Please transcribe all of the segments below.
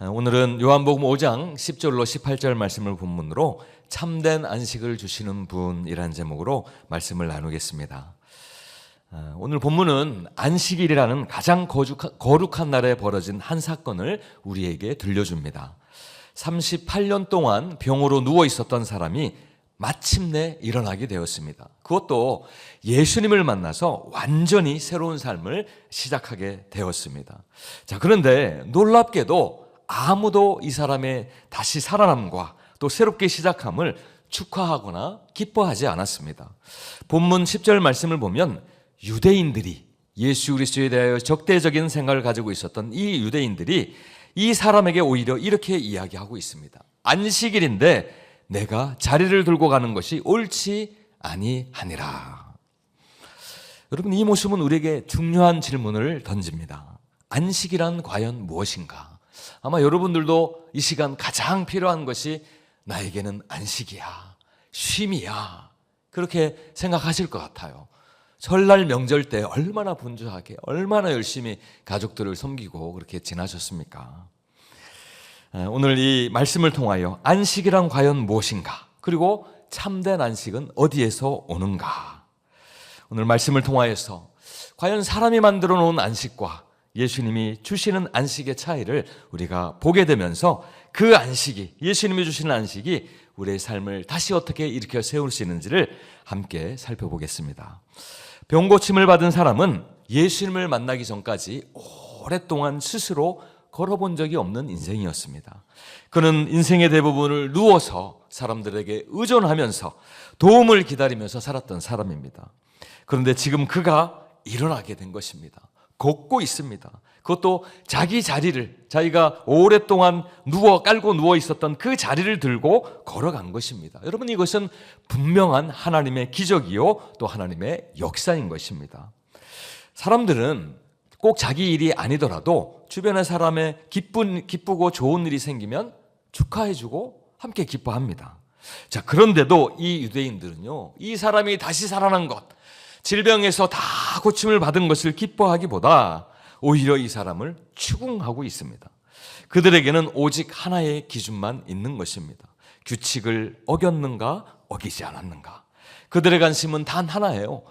오늘은 요한복음 5장 10절로 18절 말씀을 본문으로 참된 안식을 주시는 분이라는 제목으로 말씀을 나누겠습니다. 오늘 본문은 안식일이라는 가장 거룩한 날에 벌어진 한 사건을 우리에게 들려줍니다. 38년 동안 병으로 누워 있었던 사람이 마침내 일어나게 되었습니다. 그것도 예수님을 만나서 완전히 새로운 삶을 시작하게 되었습니다. 자, 그런데 놀랍게도 아무도 이 사람의 다시 살아남과 또 새롭게 시작함을 축하하거나 기뻐하지 않았습니다. 본문 10절 말씀을 보면 유대인들이 예수 그리스도에 대하여 적대적인 생각을 가지고 있었던 이 유대인들이 이 사람에게 오히려 이렇게 이야기하고 있습니다. 안식일인데 내가 자리를 들고 가는 것이 옳지 아니하니라. 여러분, 이 모습은 우리에게 중요한 질문을 던집니다. 안식이란 과연 무엇인가? 아마 여러분들도 이 시간 가장 필요한 것이 나에게는 안식이야, 쉼이야, 그렇게 생각하실 것 같아요. 설날 명절 때 얼마나 분주하게, 얼마나 열심히 가족들을 섬기고 그렇게 지나셨습니까? 오늘 이 말씀을 통하여 안식이란 과연 무엇인가, 그리고 참된 안식은 어디에서 오는가, 오늘 말씀을 통하여서 과연 사람이 만들어 놓은 안식과 예수님이 주시는 안식의 차이를 우리가 보게 되면서 그 안식이, 예수님이 주시는 안식이 우리의 삶을 다시 어떻게 일으켜 세울 수 있는지를 함께 살펴보겠습니다. 병고침을 받은 사람은 예수님을 만나기 전까지 오랫동안 스스로 걸어본 적이 없는 인생이었습니다. 그는 인생의 대부분을 누워서 사람들에게 의존하면서 도움을 기다리면서 살았던 사람입니다. 그런데 지금 그가 일어나게 된 것입니다. 걷고 있습니다. 그것도 자기 자리를, 자기가 오랫동안 깔고 누워 있었던 그 자리를 들고 걸어간 것입니다. 여러분, 이것은 분명한 하나님의 기적이요 또 하나님의 역사인 것입니다. 사람들은 꼭 자기 일이 아니더라도 주변의 사람의 기쁘고 좋은 일이 생기면 축하해주고 함께 기뻐합니다. 자, 그런데도 이 유대인들은요, 이 사람이 다시 살아난 것, 질병에서 다 고침을 받은 것을 기뻐하기보다 오히려 이 사람을 추궁하고 있습니다. 그들에게는 오직 하나의 기준만 있는 것입니다. 규칙을 어겼는가, 어기지 않았는가. 그들의 관심은 단 하나예요.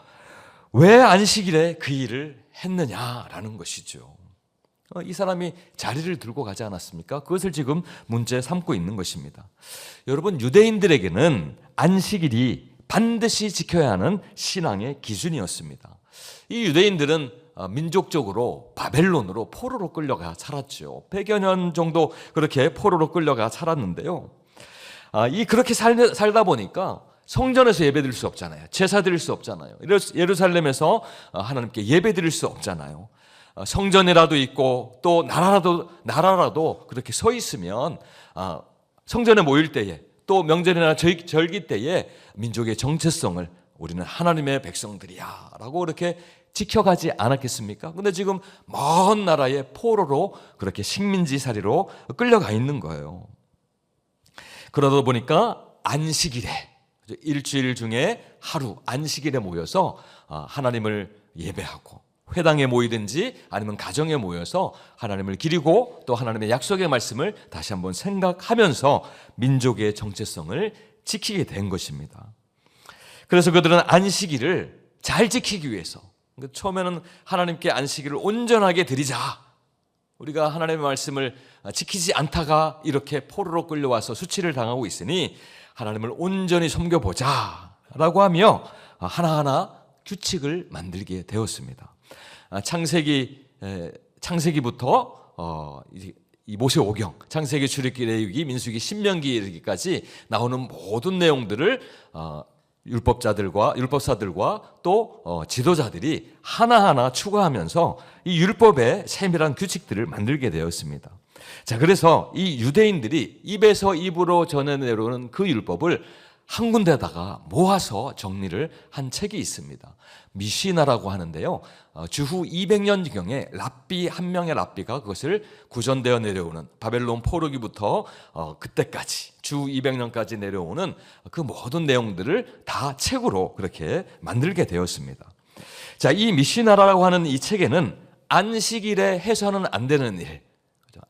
왜 안식일에 그 일을 했느냐라는 것이죠. 이 사람이 자리를 들고 가지 않았습니까? 그것을 지금 문제 삼고 있는 것입니다. 여러분, 유대인들에게는 안식일이 반드시 지켜야 하는 신앙의 기준이었습니다. 이 유대인들은 민족적으로 바벨론으로 포로로 끌려가 살았죠. 100여 년 정도 그렇게 포로로 끌려가 살았는데요. 그렇게 살다 보니까 성전에서 예배드릴 수 없잖아요. 제사 드릴 수 없잖아요. 예루살렘에서 하나님께 예배 드릴 수 없잖아요. 성전이라도 있고 또 나라라도 그렇게 서 있으면 성전에 모일 때에 또 명절이나 절기 때에 민족의 정체성을 우리는 하나님의 백성들이야 라고 그렇게 지켜가지 않았겠습니까? 근데 지금 먼 나라의 포로로 그렇게 식민지살이로 끌려가 있는 거예요. 그러다 보니까 안식일에, 일주일 중에 하루 안식일에 모여서 하나님을 예배하고 회당에 모이든지 아니면 가정에 모여서 하나님을 기리고 또 하나님의 약속의 말씀을 다시 한번 생각하면서 민족의 정체성을 지키게 된 것입니다. 그래서 그들은 안식일을 잘 지키기 위해서, 처음에는 하나님께 안식일을 온전하게 드리자, 우리가 하나님의 말씀을 지키지 않다가 이렇게 포로로 끌려와서 수치를 당하고 있으니 하나님을 온전히 섬겨보자 라고 하며 하나하나 규칙을 만들게 되었습니다. 창세기부터 이 모세오경, 창세기, 출애굽기, 레위기, 민수기, 신명기 이르기까지 나오는 모든 내용들을 율법사들과 또 지도자들이 하나하나 추가하면서 이 율법의 세밀한 규칙들을 만들게 되었습니다. 자, 그래서 이 유대인들이 입에서 입으로 전해 내려오는 그 율법을 한 군데다가 모아서 정리를 한 책이 있습니다. 미시나라고 하는데요, 주후 200년경에 랍비 한 명의 랍비가 그것을 구전되어 내려오는, 바벨론 포로기부터 그때까지 주 200년까지 내려오는 그 모든 내용들을 다 책으로 그렇게 만들게 되었습니다. 자, 이 미시나라고 하는 이 책에는 안식일에 해서는 안 되는 일,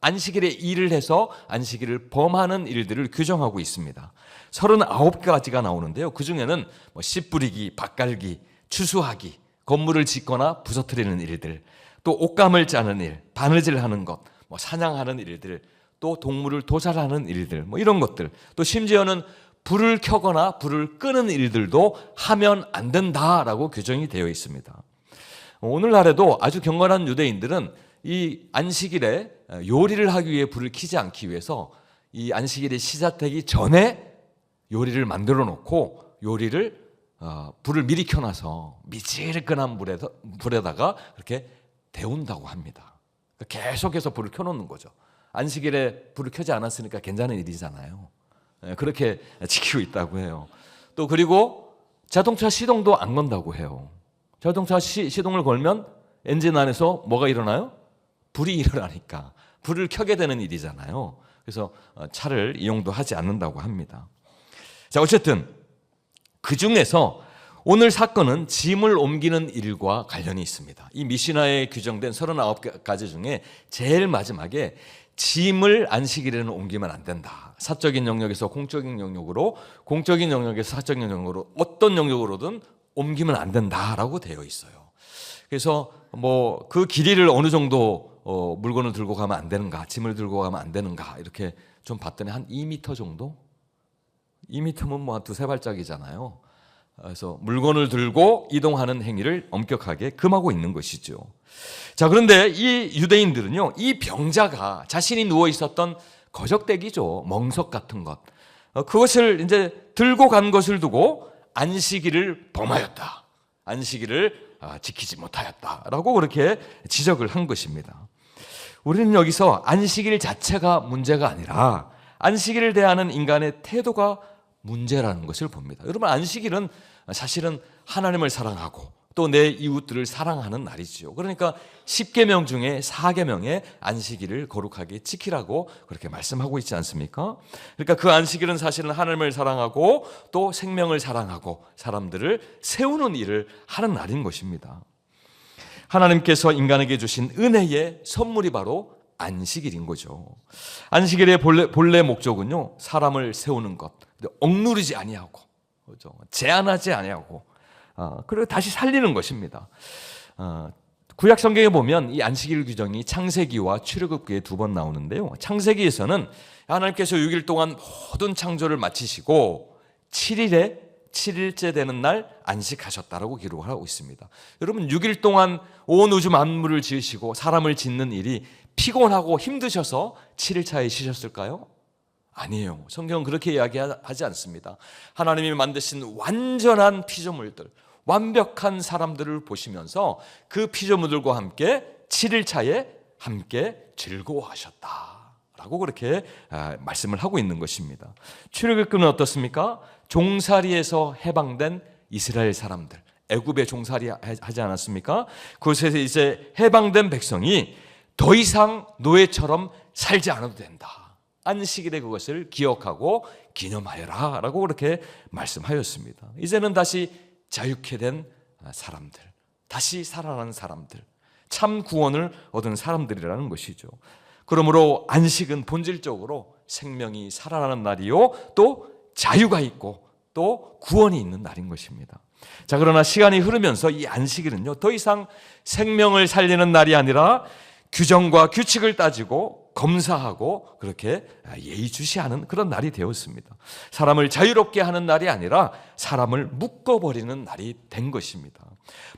안식일에 일을 해서 안식일을 범하는 일들을 규정하고 있습니다. 39가지가 나오는데요. 그중에는 씨 뿌리기, 밭 갈기, 추수하기, 건물을 짓거나 부서뜨리는 일들, 또 옷감을 짜는 일, 바느질하는 것, 사냥하는 일들, 또 동물을 도살하는 일들, 이런 것들, 또 심지어는 불을 켜거나 불을 끄는 일들도 하면 안 된다라고 규정이 되어 있습니다. 오늘날에도 아주 경건한 유대인들은 이 안식일에 요리를 하기 위해 불을 켜지 않기 위해서 이 안식일이 시작되기 전에 요리를 만들어 놓고 요리를 불을 미리 켜놔서 미지근한 불에다가 그렇게 데운다고 합니다. 계속해서 불을 켜놓는 거죠. 안식일에 불을 켜지 않았으니까 괜찮은 일이잖아요. 그렇게 지키고 있다고 해요. 또 그리고 자동차 시동도 안 건다고 해요. 자동차 시동을 걸면 엔진 안에서 뭐가 일어나요? 불이 일어나니까 불을 켜게 되는 일이잖아요. 그래서 차를 이용도 하지 않는다고 합니다. 자, 어쨌든 그 중에서 오늘 사건은 짐을 옮기는 일과 관련이 있습니다. 이 미시나에 규정된 39가지 중에 제일 마지막에 짐을 안식일에는 옮기면 안 된다. 사적인 영역에서 공적인 영역으로, 공적인 영역에서 사적인 영역으로, 어떤 영역으로든 옮기면 안 된다라고 되어 있어요. 그래서 그 길이를 어느 정도 물건을 들고 가면 안 되는가, 짐을 들고 가면 안 되는가 이렇게 좀 봤더니 한 2m 정도? 2m면 한 두세 발짝이잖아요. 그래서 물건을 들고 이동하는 행위를 엄격하게 금하고 있는 것이죠. 자, 그런데 이 유대인들은요, 이 병자가 자신이 누워 있었던 거적대기죠, 멍석 같은 것, 그것을 이제 들고 간 것을 두고 안식일을 범하였다, 안식일을 지키지 못하였다라고 그렇게 지적을 한 것입니다. 우리는 여기서 안식일 자체가 문제가 아니라 안식일을 대하는 인간의 태도가 문제라는 것을 봅니다. 여러분, 안식일은 사실은 하나님을 사랑하고 또 내 이웃들을 사랑하는 날이지요. 그러니까 10계명 중에 4계명에 안식일을 거룩하게 지키라고 그렇게 말씀하고 있지 않습니까? 그러니까 그 안식일은 사실은 하나님을 사랑하고 또 생명을 사랑하고 사람들을 세우는 일을 하는 날인 것입니다. 하나님께서 인간에게 주신 은혜의 선물이 바로 안식일인 거죠. 안식일의 본래 목적은요, 사람을 세우는 것, 억누르지 아니하고, 그렇죠? 제한하지 아니하고, 그리고 다시 살리는 것입니다. 구약 성경에 보면 이 안식일 규정이 창세기와 출애굽기에 2번 나오는데요. 창세기에서는 하나님께서 6일 동안 모든 창조를 마치시고 7일째 되는 날 안식하셨다라고 기록을 하고 있습니다. 여러분, 6일 동안 온 우주 만물을 지으시고 사람을 짓는 일이 피곤하고 힘드셔서 7일차에 쉬셨을까요? 아니에요. 성경은 그렇게 이야기하지 않습니다. 하나님이 만드신 완전한 피조물들, 완벽한 사람들을 보시면서 그 피조물들과 함께 7일차에 함께 즐거워하셨다라고 그렇게 말씀을 하고 있는 것입니다. 출애굽기는 어떻습니까? 종살이에서 해방된 이스라엘 사람들, 애굽에 종살이 하지 않았습니까? 그곳에서 이제 해방된 백성이 더 이상 노예처럼 살지 않아도 된다. 안식일에 그것을 기억하고 기념하여라 라고 그렇게 말씀하였습니다. 이제는 다시 자유케 된 사람들, 다시 살아난 사람들, 참 구원을 얻은 사람들이라는 것이죠. 그러므로 안식은 본질적으로 생명이 살아나는 날이요, 또 자유가 있고 또 구원이 있는 날인 것입니다. 자, 그러나 시간이 흐르면서 이 안식일은요, 더 이상 생명을 살리는 날이 아니라 규정과 규칙을 따지고 검사하고 그렇게 예의주시하는 그런 날이 되었습니다. 사람을 자유롭게 하는 날이 아니라 사람을 묶어버리는 날이 된 것입니다.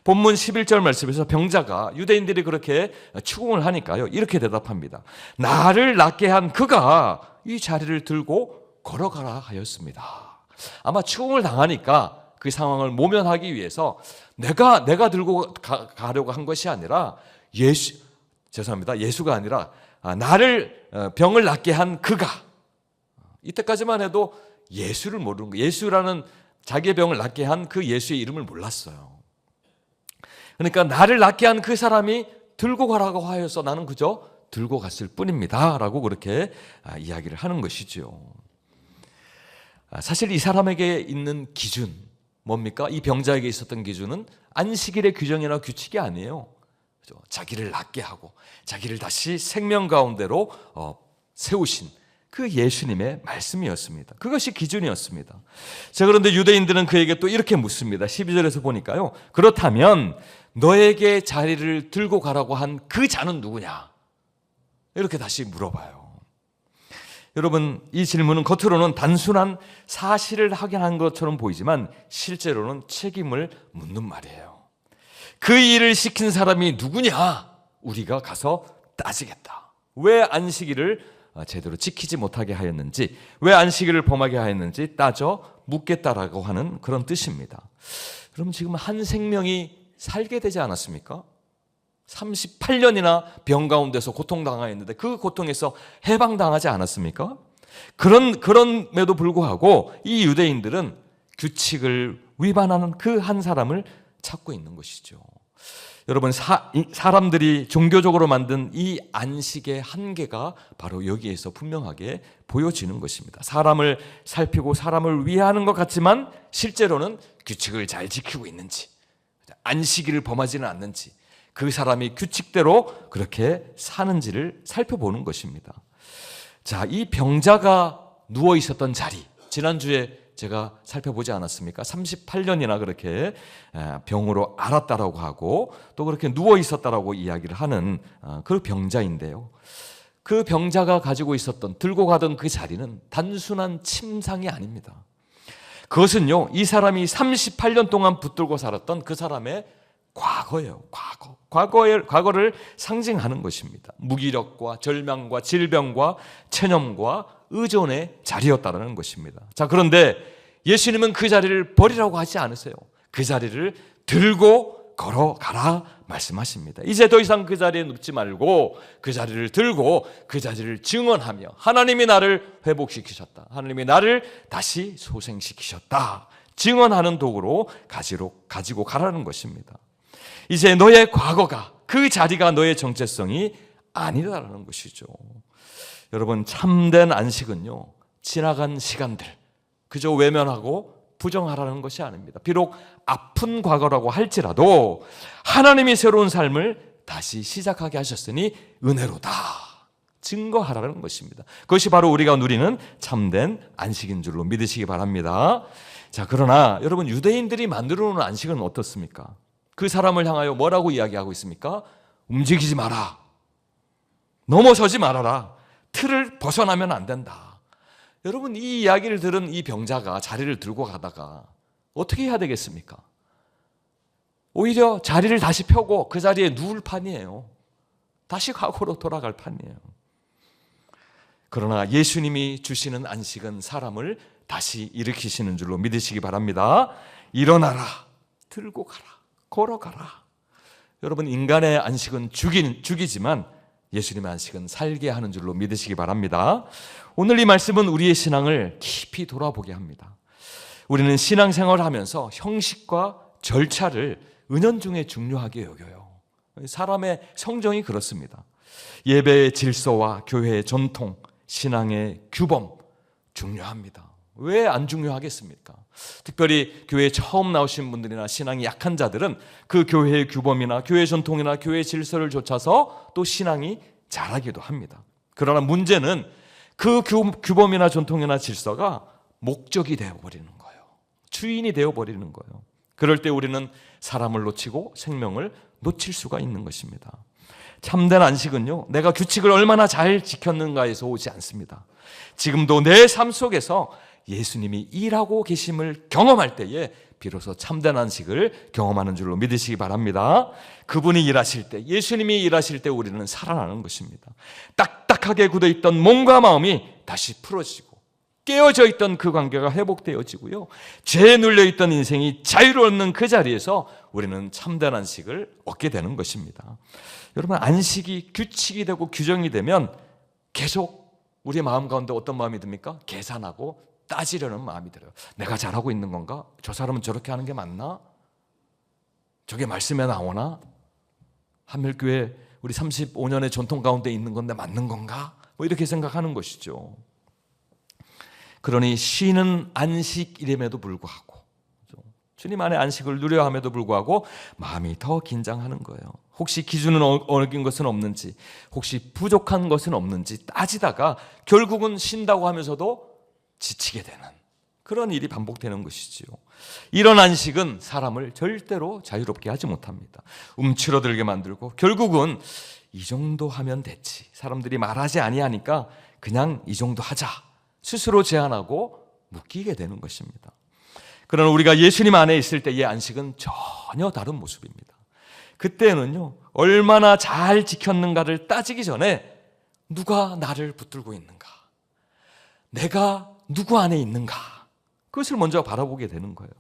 본문 11절 말씀에서 병자가, 유대인들이 그렇게 추궁을 하니까요, 이렇게 대답합니다. 나를 낫게 한 그가 이 자리를 들고 걸어가라 하였습니다. 아마 추궁을 당하니까 그 상황을 모면하기 위해서 내가 들고 가려고 한 것이 아니라 예수가 아니라 나를 병을 낫게 한 그가, 이때까지만 해도 예수를 모르는 거예요. 예수라는 자기의 병을 낫게 한 그 예수의 이름을 몰랐어요. 그러니까 나를 낫게 한 그 사람이 들고 가라고 하여서 나는 그저 들고 갔을 뿐입니다 라고 그렇게 이야기를 하는 것이죠. 사실 이 사람에게 있는 기준 뭡니까? 이 병자에게 있었던 기준은 안식일의 규정이나 규칙이 아니에요. 자기를 낫게 하고 자기를 다시 생명 가운데로 세우신 그 예수님의 말씀이었습니다. 그것이 기준이었습니다. 자, 그런데 유대인들은 그에게 또 이렇게 묻습니다. 12절에서 보니까요, 그렇다면 너에게 자리를 들고 가라고 한 그 자는 누구냐? 이렇게 다시 물어봐요. 여러분, 이 질문은 겉으로는 단순한 사실을 확인한 것처럼 보이지만 실제로는 책임을 묻는 말이에요. 그 일을 시킨 사람이 누구냐? 우리가 가서 따지겠다. 왜 안식일을 제대로 지키지 못하게 하였는지, 왜 안식일을 범하게 하였는지 따져 묻겠다라고 하는 그런 뜻입니다. 그럼 지금 한 생명이 살게 되지 않았습니까? 38년이나 병 가운데서 고통당하였는데 그 고통에서 해방당하지 않았습니까? 그럼에도 불구하고 이 유대인들은 규칙을 위반하는 그 한 사람을 찾고 있는 것이죠. 여러분, 사람들이 종교적으로 만든 이 안식의 한계가 바로 여기에서 분명하게 보여지는 것입니다. 사람을 살피고 사람을 위하는 것 같지만 실제로는 규칙을 잘 지키고 있는지, 안식일을 범하지는 않는지, 그 사람이 규칙대로 그렇게 사는지를 살펴보는 것입니다. 자, 이 병자가 누워 있었던 자리, 지난주에 제가 살펴보지 않았습니까? 38년이나 그렇게 병으로 앓았다라고 하고 또 그렇게 누워 있었다라고 이야기를 하는 그 병자인데요. 그 병자가 가지고 있었던, 들고 가던 그 자리는 단순한 침상이 아닙니다. 그것은요, 이 사람이 38년 동안 붙들고 살았던 그 사람의 과거예요. 과거를 상징하는 것입니다. 무기력과 절망과 질병과 체념과 의존의 자리였다는 것입니다. 자, 그런데 예수님은 그 자리를 버리라고 하지 않으세요. 그 자리를 들고 걸어가라 말씀하십니다. 이제 더 이상 그 자리에 눕지 말고 그 자리를 들고 그 자리를 증언하며 하나님이 나를 회복시키셨다, 하나님이 나를 다시 소생시키셨다 증언하는 도구로 가지고 가라는 것입니다. 이제 너의 과거가, 그 자리가 너의 정체성이 아니라는 것이죠. 여러분, 참된 안식은요, 지나간 시간들 그저 외면하고 부정하라는 것이 아닙니다. 비록 아픈 과거라고 할지라도 하나님이 새로운 삶을 다시 시작하게 하셨으니 은혜로다 증거하라는 것입니다. 그것이 바로 우리가 누리는 참된 안식인 줄로 믿으시기 바랍니다. 자, 그러나 여러분, 유대인들이 만들어 놓은 안식은 어떻습니까? 그 사람을 향하여 뭐라고 이야기하고 있습니까? 움직이지 마라, 넘어서지 말아라, 틀을 벗어나면 안 된다. 여러분, 이 이야기를 들은 이 병자가 자리를 들고 가다가 어떻게 해야 되겠습니까? 오히려 자리를 다시 펴고 그 자리에 누울 판이에요. 다시 과거로 돌아갈 판이에요. 그러나 예수님이 주시는 안식은 사람을 다시 일으키시는 줄로 믿으시기 바랍니다. 일어나라, 들고 가라, 걸어가라. 여러분, 인간의 안식은 죽이지만 예수님의 안식은 살게 하는 줄로 믿으시기 바랍니다. 오늘 이 말씀은 우리의 신앙을 깊이 돌아보게 합니다. 우리는 신앙생활을 하면서 형식과 절차를 은연중에 중요하게 여겨요. 사람의 성정이 그렇습니다. 예배의 질서와 교회의 전통, 신앙의 규범 중요합니다. 왜 안 중요하겠습니까? 특별히 교회에 처음 나오신 분들이나 신앙이 약한 자들은 그 교회의 규범이나 교회 전통이나 교회 질서를 좇아서 또 신앙이 자라기도 합니다. 그러나 문제는 그 규범이나 전통이나 질서가 목적이 되어버리는 거예요. 주인이 되어버리는 거예요. 그럴 때 우리는 사람을 놓치고 생명을 놓칠 수가 있는 것입니다. 참된 안식은요, 내가 규칙을 얼마나 잘 지켰는가에서 오지 않습니다. 지금도 내 삶 속에서 예수님이 일하고 계심을 경험할 때에 비로소 참된 안식을 경험하는 줄로 믿으시기 바랍니다. 그분이 일하실 때, 예수님이 일하실 때 우리는 살아나는 것입니다. 딱딱하게 굳어있던 몸과 마음이 다시 풀어지고 깨어져 있던 그 관계가 회복되어지고요, 죄에 눌려있던 인생이 자유를 얻는 그 자리에서 우리는 참된 안식을 얻게 되는 것입니다. 여러분, 안식이 규칙이 되고 규정이 되면 계속 우리 마음 가운데 어떤 마음이 듭니까? 계산하고 따지려는 마음이 들어요. 내가 잘하고 있는 건가? 저 사람은 저렇게 하는 게 맞나? 저게 말씀에 나오나? 한밀교회 우리 35년의 전통 가운데 있는 건데 맞는 건가? 뭐 이렇게 생각하는 것이죠. 그러니 쉬는 안식이름에도 불구하고, 주님 안에 안식을 누려 함에도 불구하고 마음이 더 긴장하는 거예요. 혹시 기준은 어긴 것은 없는지, 혹시 부족한 것은 없는지 따지다가 결국은 쉰다고 하면서도 지치게 되는 그런 일이 반복되는 것이지요. 이런 안식은 사람을 절대로 자유롭게 하지 못합니다. 움츠러들게 만들고 결국은 이 정도 하면 됐지, 사람들이 말하지 아니하니까 그냥 이 정도 하자, 스스로 제한하고 묶이게 되는 것입니다. 그러나 우리가 예수님 안에 있을 때의 안식은 전혀 다른 모습입니다. 그때는요, 얼마나 잘 지켰는가를 따지기 전에 누가 나를 붙들고 있는가, 내가 누구 안에 있는가, 그것을 먼저 바라보게 되는 거예요.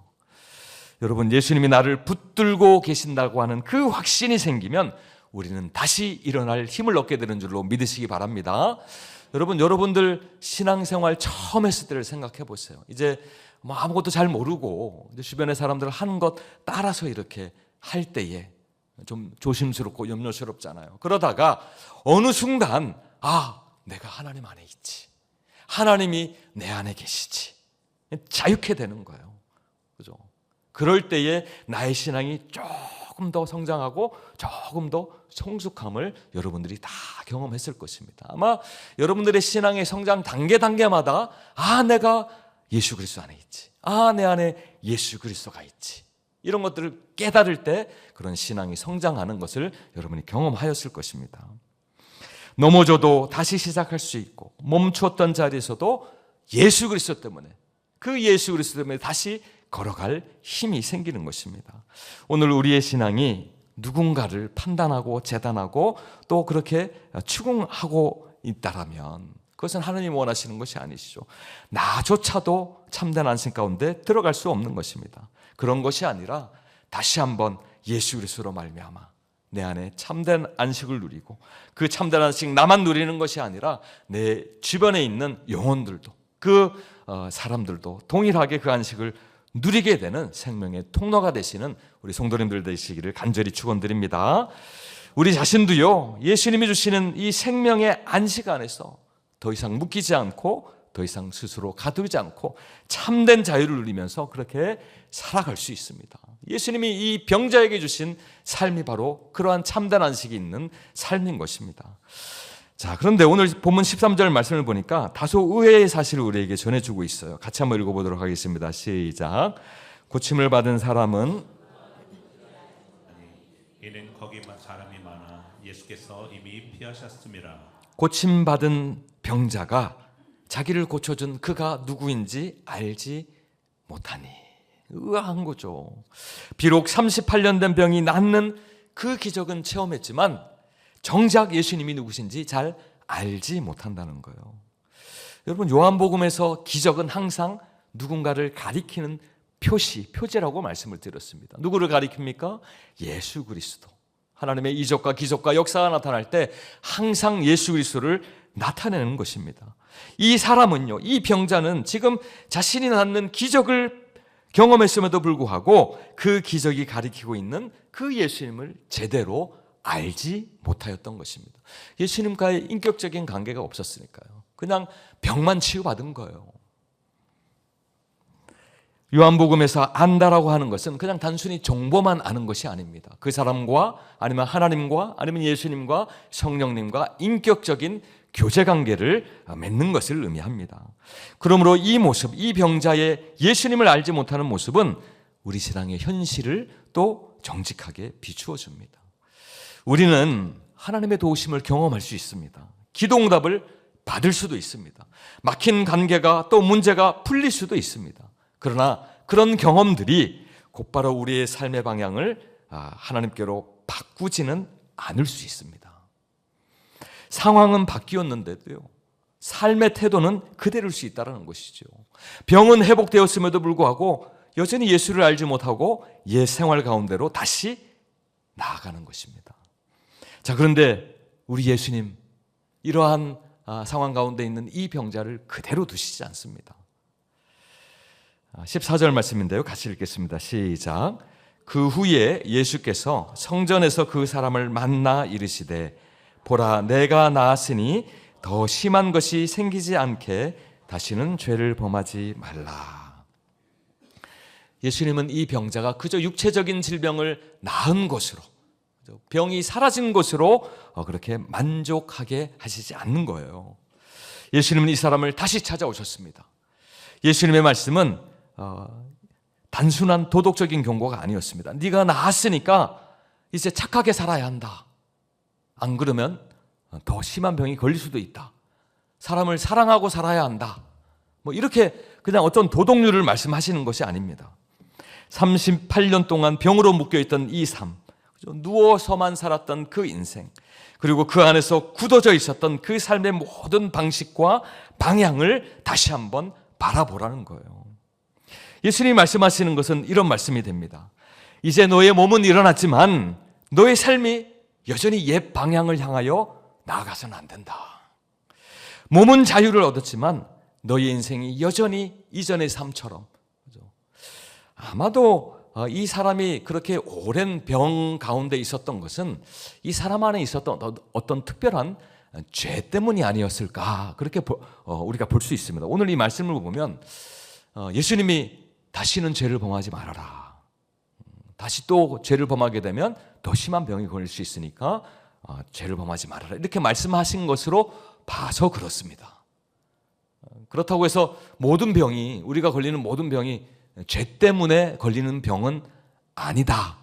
여러분, 예수님이 나를 붙들고 계신다고 하는 그 확신이 생기면 우리는 다시 일어날 힘을 얻게 되는 줄로 믿으시기 바랍니다. 여러분들 신앙생활 처음 했을 때를 생각해 보세요. 이제 뭐 아무것도 잘 모르고 주변의 사람들 하는 것 따라서 이렇게 할 때에 좀 조심스럽고 염려스럽잖아요. 그러다가 어느 순간 내가 하나님 안에 있지, 하나님이 내 안에 계시지, 자유케 되는 거예요. 그죠? 그럴 때에 나의 신앙이 조금 더 성장하고 조금 더 성숙함을 여러분들이 다 경험했을 것입니다. 아마 여러분들의 신앙의 성장 단계마다 내가 예수 그리스도 안에 있지, 내 안에 예수 그리스도가 있지, 이런 것들을 깨달을 때 그런 신앙이 성장하는 것을 여러분이 경험하였을 것입니다. 넘어져도 다시 시작할 수 있고, 멈추었던 자리에서도 예수 그리스도 때문에, 그 예수 그리스도 때문에 다시 걸어갈 힘이 생기는 것입니다. 오늘 우리의 신앙이 누군가를 판단하고 재단하고 또 그렇게 추궁하고 있다라면 그것은 하나님이 원하시는 것이 아니시죠. 나조차도 참된 안식 가운데 들어갈 수 없는 것입니다. 그런 것이 아니라 다시 한번 예수 그리스도로 말미암아 내 안에 참된 안식을 누리고, 그 참된 안식 나만 누리는 것이 아니라 내 주변에 있는 영혼들도, 그 사람들도 동일하게 그 안식을 누리게 되는 생명의 통로가 되시는 우리 성도님들 되시기를 간절히 축원드립니다. 우리 자신도요, 예수님이 주시는 이 생명의 안식 안에서 더 이상 묶이지 않고, 더 이상 스스로 가두지 않고 참된 자유를 누리면서 그렇게 살아갈 수 있습니다. 예수님이 이 병자에게 주신 삶이 바로 그러한 참된 안식이 있는 삶인 것입니다. 자, 그런데 오늘 본문 13절 말씀을 보니까 다소 의외의 사실을 우리에게 전해주고 있어요. 같이 한번 읽어보도록 하겠습니다. 시작. 고침을 받은 사람은, 이는 거기만 사람이 많아 예수께서 이미 피하셨음이라. 고침받은 병자가 자기를 고쳐준 그가 누구인지 알지 못하니. 의아한 거죠. 비록 38년 된 병이 낫는 그 기적은 체험했지만 정작 예수님이 누구신지 잘 알지 못한다는 거예요. 여러분, 요한복음에서 기적은 항상 누군가를 가리키는 표제라고 말씀을 드렸습니다. 누구를 가리킵니까? 예수 그리스도. 하나님의 이적과 기적과 역사가 나타날 때 항상 예수 그리스도를 나타내는 것입니다. 이 사람은요, 이 병자는 지금 자신이 낳는 기적을 경험했음에도 불구하고 그 기적이 가리키고 있는 그 예수님을 제대로 알지 못하였던 것입니다. 예수님과의 인격적인 관계가 없었으니까요. 그냥 병만 치유받은 거예요. 요한복음에서 안다라고 하는 것은 그냥 단순히 정보만 아는 것이 아닙니다. 그 사람과 아니면 하나님과 아니면 예수님과 성령님과 인격적인 교제관계를 맺는 것을 의미합니다. 그러므로 이 모습, 이 병자의 예수님을 알지 못하는 모습은 우리 신앙의 현실을 또 정직하게 비추어 줍니다. 우리는 하나님의 도우심을 경험할 수 있습니다. 기도응답을 받을 수도 있습니다. 막힌 관계가 또 문제가 풀릴 수도 있습니다. 그러나 그런 경험들이 곧바로 우리의 삶의 방향을 하나님께로 바꾸지는 않을 수 있습니다. 상황은 바뀌었는데도요, 삶의 태도는 그대로일 수 있다는 것이죠. 병은 회복되었음에도 불구하고 여전히 예수를 알지 못하고 옛 생활 가운데로 다시 나아가는 것입니다. 자, 그런데 우리 예수님, 이러한 상황 가운데 있는 이 병자를 그대로 두시지 않습니다. 14절 말씀인데요, 같이 읽겠습니다. 시작. 그 후에 예수께서 성전에서 그 사람을 만나 이르시되, 보라, 내가 나았으니 더 심한 것이 생기지 않게 다시는 죄를 범하지 말라. 예수님은 이 병자가 그저 육체적인 질병을 나은 것으로, 병이 사라진 것으로 그렇게 만족하게 하시지 않는 거예요. 예수님은 이 사람을 다시 찾아오셨습니다. 예수님의 말씀은 단순한 도덕적인 경고가 아니었습니다. 네가 나았으니까 이제 착하게 살아야 한다. 안 그러면 더 심한 병이 걸릴 수도 있다. 사람을 사랑하고 살아야 한다. 뭐 이렇게 그냥 어떤 도덕률을 말씀하시는 것이 아닙니다. 38년 동안 병으로 묶여있던 이 삶, 누워서만 살았던 그 인생, 그리고 그 안에서 굳어져 있었던 그 삶의 모든 방식과 방향을 다시 한번 바라보라는 거예요. 예수님이 말씀하시는 것은 이런 말씀이 됩니다. 이제 너의 몸은 일어났지만 너의 삶이 여전히 옛 방향을 향하여 나아가서는 안 된다. 몸은 자유를 얻었지만 너의 인생이 여전히 이전의 삶처럼, 아마도 이 사람이 그렇게 오랜 병 가운데 있었던 것은 이 사람 안에 있었던 어떤 특별한 죄 때문이 아니었을까, 그렇게 우리가 볼 수 있습니다. 오늘 이 말씀을 보면 예수님이 다시는 죄를 범하지 말아라, 다시 또 죄를 범하게 되면 더 심한 병이 걸릴 수 있으니까 죄를 범하지 말아라, 이렇게 말씀하신 것으로 봐서 그렇습니다. 그렇다고 해서 모든 병이, 우리가 걸리는 모든 병이 죄 때문에 걸리는 병은 아니다.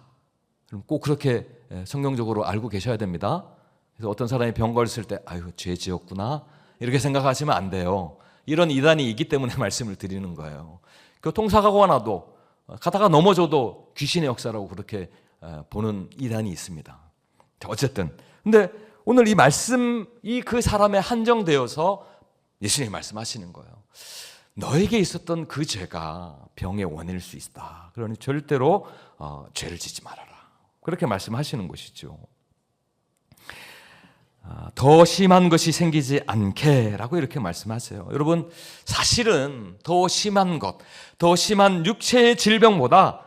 꼭 그렇게 성경적으로 알고 계셔야 됩니다. 그래서 어떤 사람이 병 걸렸을 때 아유, 죄 지었구나 이렇게 생각하시면 안 돼요. 이런 이단이 있기 때문에 말씀을 드리는 거예요. 교통사고가 나도, 가다가 넘어져도 귀신의 역사라고 그렇게 보는 이단이 있습니다. 어쨌든 근데 오늘 이 말씀이 그 사람에 한정되어서 예수님이 말씀하시는 거예요. 너에게 있었던 그 죄가 병의 원인일 수 있다. 그러니 절대로 죄를 짓지 말아라. 그렇게 말씀하시는 것이죠. 더 심한 것이 생기지 않게라고 이렇게 말씀하세요. 여러분, 사실은 더 심한 것, 더 심한 육체의 질병보다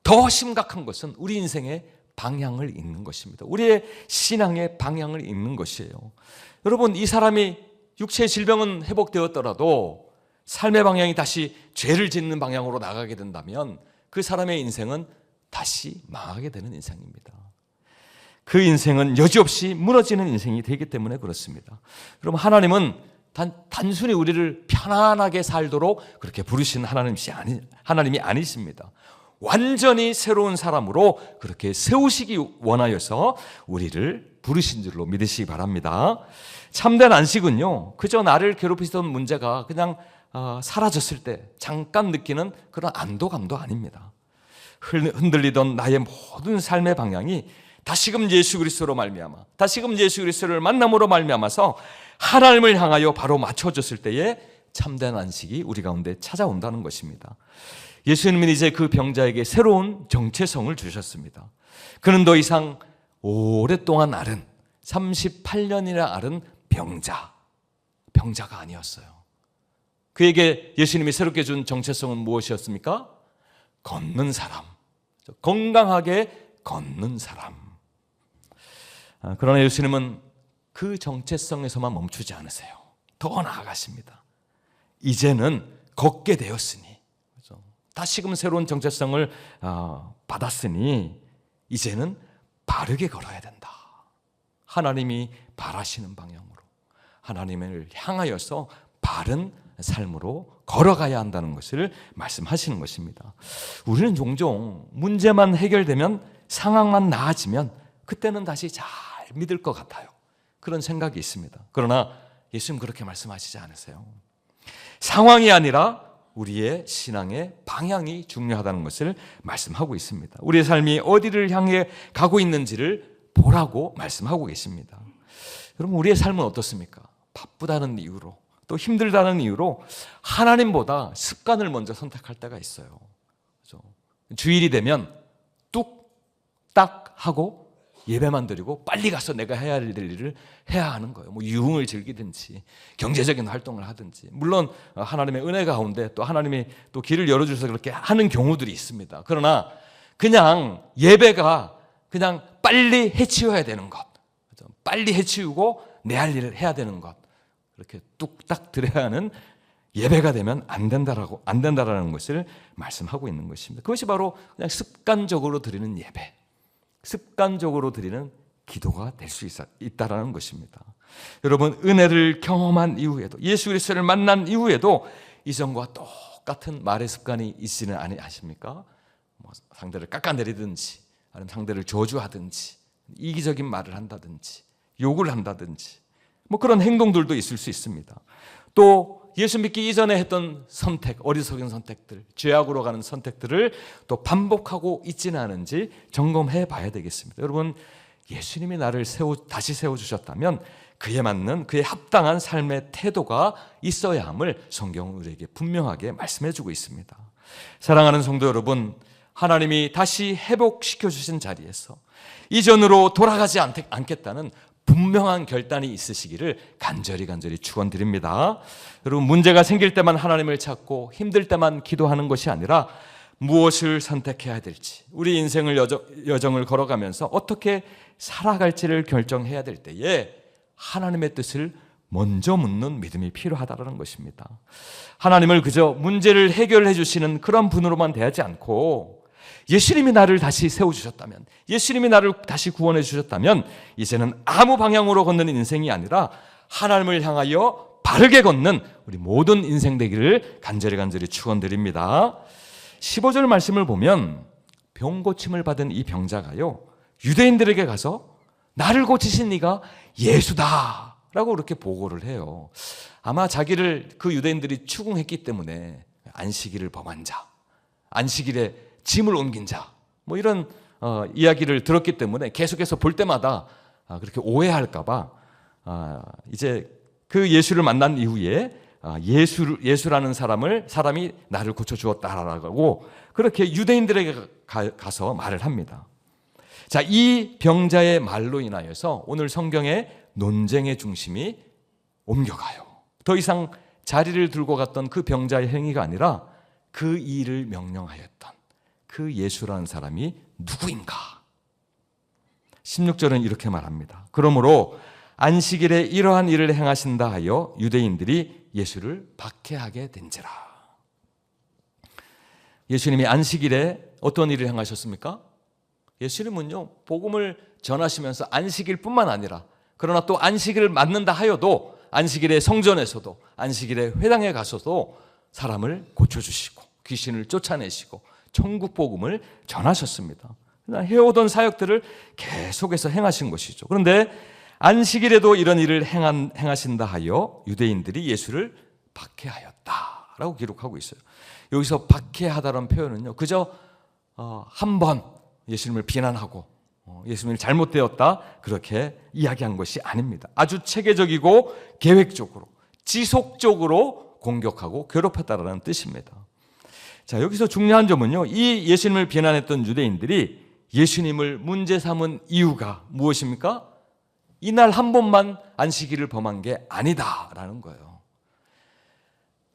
더 심각한 것은 우리 인생의 방향을 잃는 것입니다. 우리의 신앙의 방향을 잃는 것이에요. 여러분, 이 사람이 육체의 질병은 회복되었더라도 삶의 방향이 다시 죄를 짓는 방향으로 나가게 된다면 그 사람의 인생은 다시 망하게 되는 인생입니다. 그 인생은 여지없이 무너지는 인생이 되기 때문에 그렇습니다. 그럼 하나님은 단순히 우리를 편안하게 살도록 그렇게 부르신 하나님이 아니십니다. 완전히 새로운 사람으로 그렇게 세우시기 원하여서 우리를 부르신 줄로 믿으시기 바랍니다. 참된 안식은요, 그저 나를 괴롭히던 문제가 그냥 사라졌을 때 잠깐 느끼는 그런 안도감도 아닙니다. 흔들리던 나의 모든 삶의 방향이 다시금 예수 그리스도로 말미암아, 다시금 예수 그리스도를 만남으로 말미암아서 하나님을 향하여 바로 맞춰졌을 때에 참된 안식이 우리 가운데 찾아온다는 것입니다. 예수님은 이제 그 병자에게 새로운 정체성을 주셨습니다. 그는 더 이상 오랫동안 앓은, 38년이나 앓은 병자가 아니었어요. 그에게 예수님이 새롭게 준 정체성은 무엇이었습니까? 걷는 사람, 건강하게 걷는 사람. 그러나 예수님은 그 정체성에서만 멈추지 않으세요. 더 나아가십니다. 이제는 걷게 되었으니, 다시금 새로운 정체성을 받았으니 이제는 바르게 걸어야 된다. 하나님이 바라시는 방향으로, 하나님을 향하여서 바른 삶으로 걸어가야 한다는 것을 말씀하시는 것입니다. 우리는 종종 문제만 해결되면, 상황만 나아지면 그때는 다시 잘 믿을 것 같아요. 그런 생각이 있습니다. 그러나 예수님 그렇게 말씀하시지 않으세요. 상황이 아니라 우리의 신앙의 방향이 중요하다는 것을 말씀하고 있습니다. 우리의 삶이 어디를 향해 가고 있는지를 보라고 말씀하고 계십니다. 여러분, 우리의 삶은 어떻습니까? 바쁘다는 이유로, 또 힘들다는 이유로 하나님보다 습관을 먼저 선택할 때가 있어요. 그렇죠? 주일이 되면 뚝딱 하고 예배만 드리고 빨리 가서 내가 해야 될 일을 해야 하는 거예요. 뭐 유흥을 즐기든지 경제적인 활동을 하든지, 물론 하나님의 은혜 가운데 또 하나님이 또 길을 열어주셔서 그렇게 하는 경우들이 있습니다. 그러나 그냥 예배가 그냥 빨리 해치워야 되는 것, 빨리 해치우고 내 할 일을 해야 되는 것, 그렇게 뚝딱 드려야 하는 예배가 되면 안 된다라는 것을 말씀하고 있는 것입니다. 그것이 바로 그냥 습관적으로 드리는 예배, 습관적으로 드리는 기도가 될 수 있다라는 것입니다. 여러분, 은혜를 경험한 이후에도, 예수 그리스도를 만난 이후에도 이전과 똑같은 말의 습관이 있지는 않으십니까? 상대를 깎아내리든지, 아니면 상대를 저주하든지, 이기적인 말을 한다든지, 욕을 한다든지, 그런 행동들도 있을 수 있습니다. 또 예수 믿기 이전에 했던 선택, 어리석은 선택들, 죄악으로 가는 선택들을 또 반복하고 있지는 않은지 점검해 봐야 되겠습니다. 여러분, 예수님이 나를 다시 세워주셨다면 그에 맞는, 그에 합당한 삶의 태도가 있어야 함을 성경은 우리에게 분명하게 말씀해 주고 있습니다. 사랑하는 성도 여러분, 하나님이 다시 회복시켜 주신 자리에서 이전으로 돌아가지 않겠다는 분명한 결단이 있으시기를 간절히 축원드립니다. 여러분, 문제가 생길 때만 하나님을 찾고 힘들 때만 기도하는 것이 아니라 무엇을 선택해야 될지, 우리 인생을 여정을 걸어가면서 어떻게 살아갈지를 결정해야 될 때에 하나님의 뜻을 먼저 묻는 믿음이 필요하다는 것입니다. 하나님을 그저 문제를 해결해 주시는 그런 분으로만 대하지 않고, 예수님이 나를 다시 세워주셨다면, 예수님이 나를 다시 구원해 주셨다면 이제는 아무 방향으로 걷는 인생이 아니라 하나님을 향하여 바르게 걷는 우리 모든 인생 되기를 간절히 축원드립니다. 15절 말씀을 보면 병 고침을 받은 이 병자가요, 유대인들에게 가서 나를 고치신 네가 예수다 라고 그렇게 보고를 해요. 아마 자기를 그 유대인들이 추궁했기 때문에 안식일을 범한 자, 안식일에 짐을 옮긴 자, 이런 이야기를 들었기 때문에 계속해서 볼 때마다 그렇게 오해할까봐 이제 그 예수를 만난 이후에 예수라는 사람이 나를 고쳐주었다라고 그렇게 유대인들에게 가서 말을 합니다. 자, 이 병자의 말로 인하여서 오늘 성경의 논쟁의 중심이 옮겨가요. 더 이상 자리를 들고 갔던 그 병자의 행위가 아니라 그 일을 명령하였던 그 예수라는 사람이 누구인가? 16절은 이렇게 말합니다. 그러므로 안식일에 이러한 일을 행하신다 하여 유대인들이 예수를 박해하게 된지라. 예수님이 안식일에 어떤 일을 행하셨습니까? 예수님은요, 복음을 전하시면서 안식일뿐만 아니라, 그러나 또 안식일을 맡는다 하여도 안식일에 성전에서도, 안식일에 회당에 가서도 사람을 고쳐주시고 귀신을 쫓아내시고 천국 복음을 전하셨습니다. 해오던 사역들을 계속해서 행하신 것이죠. 그런데 안식일에도 이런 일을 행하신다 하여 유대인들이 예수를 박해하였다라고 기록하고 있어요. 여기서 박해하다라는 표현은요, 그저 한번 예수님을 비난하고 예수님이 잘못되었다 그렇게 이야기한 것이 아닙니다. 아주 체계적이고 계획적으로, 지속적으로 공격하고 괴롭혔다라는 뜻입니다. 자, 여기서 중요한 점은요, 이 예수님을 비난했던 유대인들이 예수님을 문제 삼은 이유가 무엇입니까? 이날 한 번만 안식일을 범한 게 아니다라는 거예요.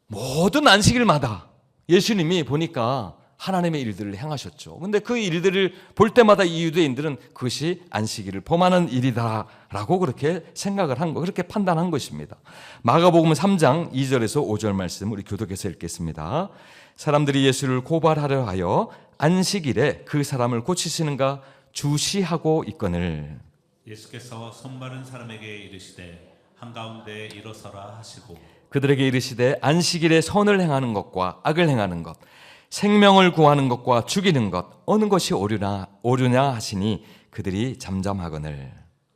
모든 안식일마다 예수님이 보니까 하나님의 일들을 행하셨죠. 근데 그 일들을 볼 때마다 이 유대인들은 그것이 안식일을 범하는 일이다라고 그렇게 생각을 한 거, 그렇게 판단한 것입니다. 마가복음 3장 2절에서 5절 말씀 우리 교독해서 읽겠습니다. 사람들이 예수를 고발하려 하여 안식일에 그 사람을 고치시는가 주시하고 있거늘, 예수께서 손바른 사람에게 이르시되 한가운데 일어서라 하시고, 그들에게 이르시되 안식일에 선을 행하는 것과 악을 행하는 것, 생명을 구하는 것과 죽이는 것 어느 것이 옳으냐 하시니 그들이 잠잠하거늘,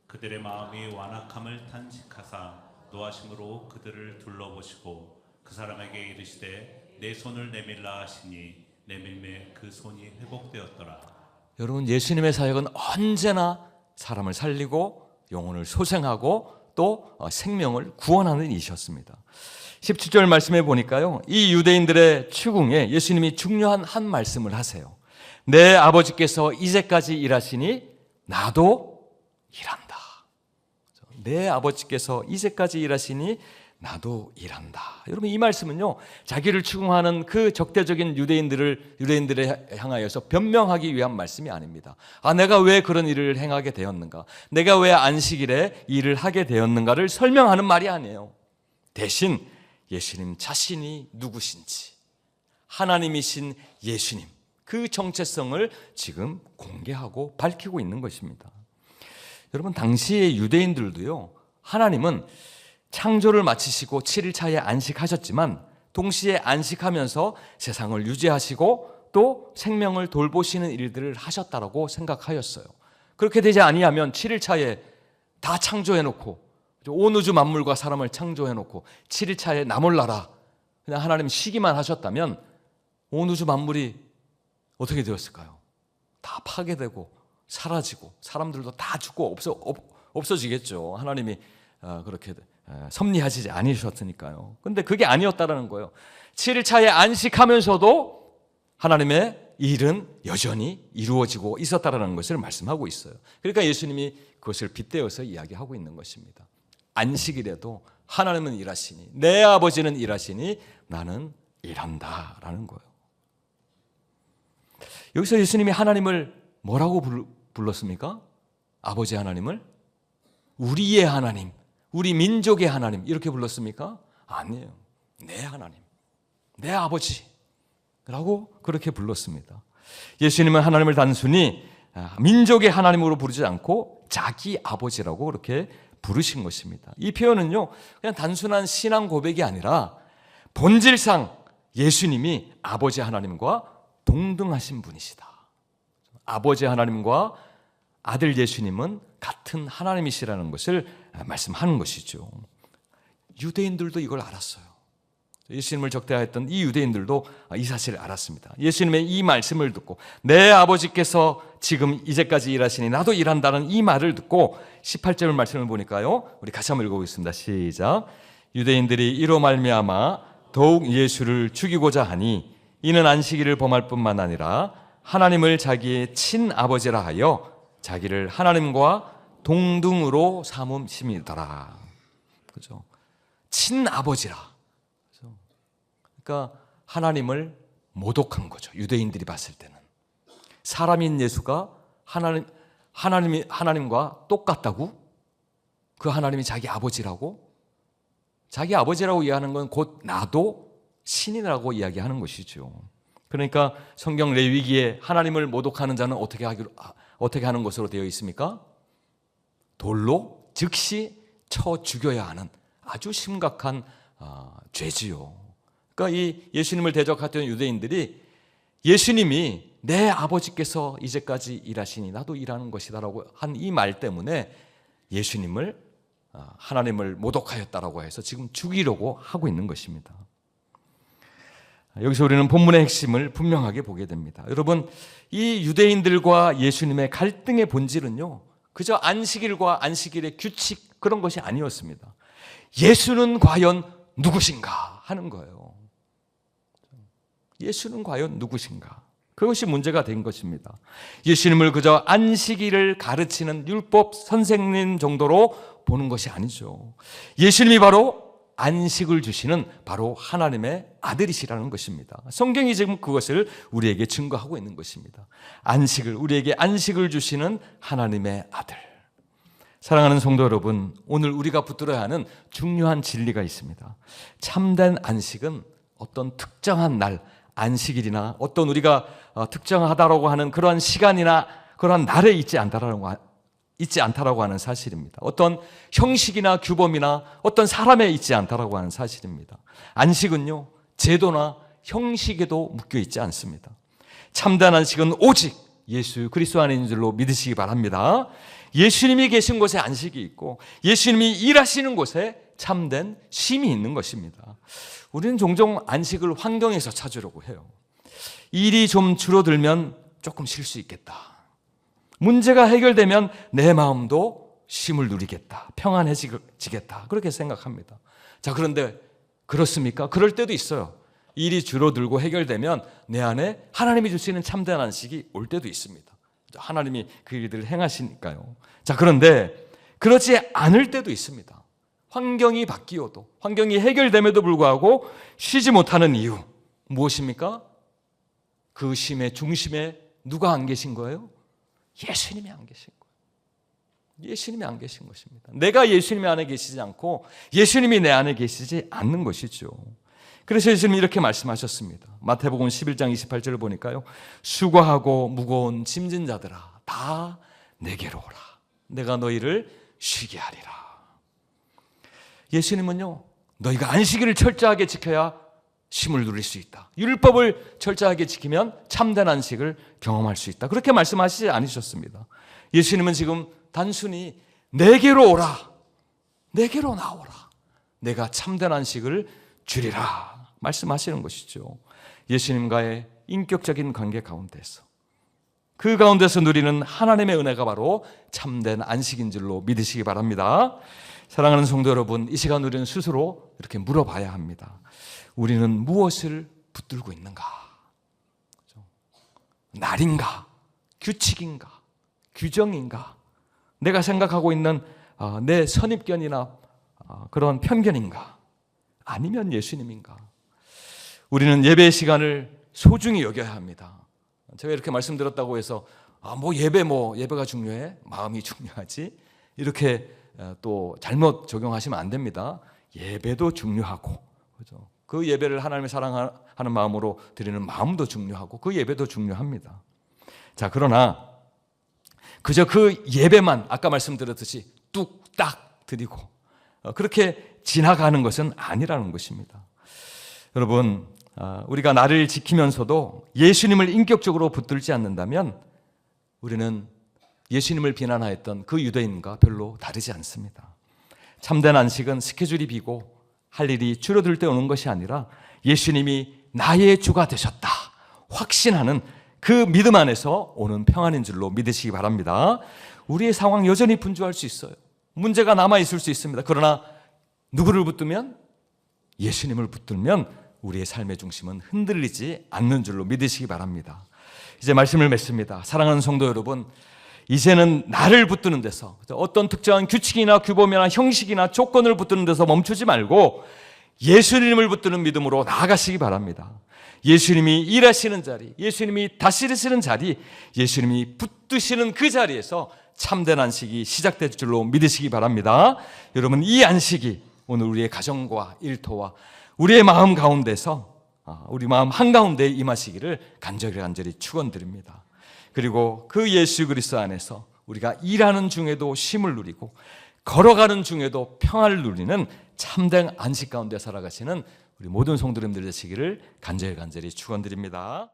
그들의 마음이 완악함을 탄식하사 노하심으로 그들을 둘러보시고 그 사람에게 이르시되 내 손을 내밀라 하시니 내밀매 그 손이 회복되었더라. 여러분, 예수님의 사역은 언제나 사람을 살리고 영혼을 소생하고 또 생명을 구원하는 일이셨습니다. 17절 말씀에 보니까요, 이 유대인들의 추궁에 예수님이 중요한 한 말씀을 하세요. 내 아버지께서 이제까지 일하시니 나도 일한다. 내 아버지께서 이제까지 일하시니 나도 일한다. 여러분, 이 말씀은요, 자기를 추궁하는 그 적대적인 유대인들에 향하여서 변명하기 위한 말씀이 아닙니다. 내가 왜 그런 일을 행하게 되었는가, 내가 왜 안식일에 일을 하게 되었는가를 설명하는 말이 아니에요. 대신 예수님 자신이 누구신지, 하나님이신 예수님, 그 정체성을 지금 공개하고 밝히고 있는 것입니다. 여러분, 당시의 유대인들도요, 하나님은 창조를 마치시고 7일 차에 안식하셨지만 동시에 안식하면서 세상을 유지하시고 또 생명을 돌보시는 일들을 하셨다라고 생각하였어요. 그렇게 되지 아니하면 7일 차에 다 창조해놓고 온 우주 만물과 사람을 창조해놓고 7일 차에 나 몰라라 그냥 하나님 쉬기만 하셨다면 온 우주 만물이 어떻게 되었을까요? 다 파괴되고 사라지고 사람들도 다 죽고 없어지겠죠. 하나님이 그렇게 섭리하시지 않으셨으니까요. 근데 그게 아니었다라는 거예요. 7일 차에 안식하면서도 하나님의 일은 여전히 이루어지고 있었다라는 것을 말씀하고 있어요. 그러니까 예수님이 그것을 빗대어서 이야기하고 있는 것입니다. 안식일에도 하나님은 일하시니 내 아버지는 일하시니 나는 일한다라는 거예요. 여기서 예수님이 하나님을 뭐라고 불렀습니까? 아버지 하나님을 우리의 하나님, 우리 민족의 하나님 이렇게 불렀습니까? 아니에요. 내 하나님, 내 아버지라고 그렇게 불렀습니다. 예수님은 하나님을 단순히 민족의 하나님으로 부르지 않고 자기 아버지라고 그렇게 부르신 것입니다. 이 표현은요, 그냥 단순한 신앙 고백이 아니라 본질상 예수님이 아버지 하나님과 동등하신 분이시다. 아버지 하나님과 아들 예수님은 같은 하나님이시라는 것을 말씀하는 것이죠. 유대인들도 이걸 알았어요. 예수님을 적대하였던 이 유대인들도 이 사실을 알았습니다. 예수님의 이 말씀을 듣고 내 아버지께서 지금 이제까지 일하시니 나도 일한다는 이 말을 듣고 18절 말씀을 보니까요, 우리 같이 한번 읽어보겠습니다. 시작. 유대인들이 이로 말미암아 더욱 예수를 죽이고자 하니 이는 안식일을 범할 뿐만 아니라 하나님을 자기의 친아버지라 하여 자기를 하나님과 동등으로 삼음심이더라. 그죠? 친아버지라. 그죠? 그러니까 하나님을 모독한 거죠. 유대인들이 봤을 때는 사람인 예수가 하나님과 똑같다고? 그 하나님이 자기 아버지라고? 자기 아버지라고 이해하는 건 곧 나도 신이라고 이야기하는 것이죠. 그러니까 성경 레위기에 하나님을 모독하는 자는 어떻게 하는 것으로 되어 있습니까? 돌로 즉시 쳐 죽여야 하는 아주 심각한 죄지요. 그러니까 이 예수님을 대적했던 유대인들이 예수님이 내 아버지께서 이제까지 일하시니 나도 일하는 것이다라고 한 이 말 때문에 예수님을 하나님을 모독하였다라고 해서 지금 죽이려고 하고 있는 것입니다. 여기서 우리는 본문의 핵심을 분명하게 보게 됩니다. 여러분, 이 유대인들과 예수님의 갈등의 본질은요, 그저 안식일과 안식일의 규칙 그런 것이 아니었습니다. 예수는 과연 누구신가 하는 거예요. 예수는 과연 누구신가? 그것이 문제가 된 것입니다. 예수님을 그저 안식일을 가르치는 율법 선생님 정도로 보는 것이 아니죠. 예수님이 바로 안식을 주시는 바로 하나님의 아들이시라는 것입니다. 성경이 지금 그것을 우리에게 증거하고 있는 것입니다. 우리에게 안식을 주시는 하나님의 아들. 사랑하는 성도 여러분, 오늘 우리가 붙들어야 하는 중요한 진리가 있습니다. 참된 안식은 어떤 특정한 날, 안식일이나 어떤 우리가 특정하다라고 하는 그러한 시간이나 그러한 날에 있지 않다라고 하는 사실입니다. 어떤 형식이나 규범이나 어떤 사람에 있지 않다라고 하는 사실입니다. 안식은요, 제도나 형식에도 묶여 있지 않습니다. 참된 안식은 오직 예수 그리스도 안에 있는 줄로 믿으시기 바랍니다. 예수님이 계신 곳에 안식이 있고 예수님이 일하시는 곳에 참된 쉼이 있는 것입니다. 우리는 종종 안식을 환경에서 찾으려고 해요. 일이 좀 줄어들면 조금 쉴 수 있겠다. 문제가 해결되면 내 마음도 쉼을 누리겠다. 평안해지겠다. 그렇게 생각합니다. 자, 그런데 그렇습니까? 그럴 때도 있어요. 일이 줄어들고 해결되면 내 안에 하나님이 주시는 참된 안식이 올 때도 있습니다. 하나님이 그 일들을 행하시니까요. 자, 그런데 그렇지 않을 때도 있습니다. 환경이 바뀌어도, 환경이 해결됨에도 불구하고 쉬지 못하는 이유 무엇입니까? 그 쉼의 중심에 누가 안 계신 거예요? 예수님이 안 계신 거예요. 예수님이 안 계신 것입니다. 내가 예수님 안에 계시지 않고 예수님이 내 안에 계시지 않는 것이죠. 그래서 예수님이 이렇게 말씀하셨습니다. 마태복음 11장 28절을 보니까요, 수고하고 무거운 짐진 자들아 다 내게로 오라. 내가 너희를 쉬게 하리라. 예수님은요, 너희가 안식일을 철저하게 지켜야 쉼을 누릴 수 있다. 율법을 철저하게 지키면 참된 안식을 경험할 수 있다. 그렇게 말씀하시지 않으셨습니다. 예수님은 지금 단순히 내게로 오라, 내게로 나오라, 내가 참된 안식을 주리라 말씀하시는 것이죠. 예수님과의 인격적인 관계 가운데서, 그 가운데서 누리는 하나님의 은혜가 바로 참된 안식인 줄로 믿으시기 바랍니다. 사랑하는 성도 여러분, 이 시간 우리는 스스로 이렇게 물어봐야 합니다. 우리는 무엇을 붙들고 있는가? 날인가? 규칙인가? 규정인가? 내가 생각하고 있는 내 선입견이나 그런 편견인가? 아니면 예수님인가? 우리는 예배의 시간을 소중히 여겨야 합니다. 제가 이렇게 말씀드렸다고 해서 예배가 중요해? 마음이 중요하지? 이렇게 또 잘못 적용하시면 안 됩니다. 예배도 중요하고, 그죠? 그 예배를 하나님의 사랑하는 마음으로 드리는 마음도 중요하고, 그 예배도 중요합니다. 자, 그러나 그저 그 예배만 아까 말씀드렸듯이 뚝딱 드리고 그렇게 지나가는 것은 아니라는 것입니다. 여러분, 우리가 나를 지키면서도 예수님을 인격적으로 붙들지 않는다면 우리는 예수님을 비난하였던 그 유대인과 별로 다르지 않습니다. 참된 안식은 스케줄이 비고 할 일이 줄어들 때 오는 것이 아니라 예수님이 나의 주가 되셨다 확신하는 그 믿음 안에서 오는 평안인 줄로 믿으시기 바랍니다. 우리의 상황 여전히 분주할 수 있어요. 문제가 남아있을 수 있습니다. 그러나 누구를 붙들면? 예수님을 붙들면 우리의 삶의 중심은 흔들리지 않는 줄로 믿으시기 바랍니다. 이제 말씀을 맺습니다. 사랑하는 성도 여러분, 이제는 나를 붙드는 데서, 어떤 특정한 규칙이나 규범이나 형식이나 조건을 붙드는 데서 멈추지 말고 예수님을 붙드는 믿음으로 나아가시기 바랍니다. 예수님이 일하시는 자리, 예수님이 다스리시는 자리, 예수님이 붙드시는 그 자리에서 참된 안식이 시작될 줄로 믿으시기 바랍니다. 여러분, 이 안식이 오늘 우리의 가정과 일터와 우리의 마음 가운데서, 우리 마음 한가운데에 임하시기를 간절히 축원드립니다. 그리고 그 예수 그리스도 안에서 우리가 일하는 중에도 쉼을 누리고 걸어가는 중에도 평안을 누리는 참된 안식 가운데 살아가시는 우리 모든 성도님들 되시기를 간절히 축원드립니다.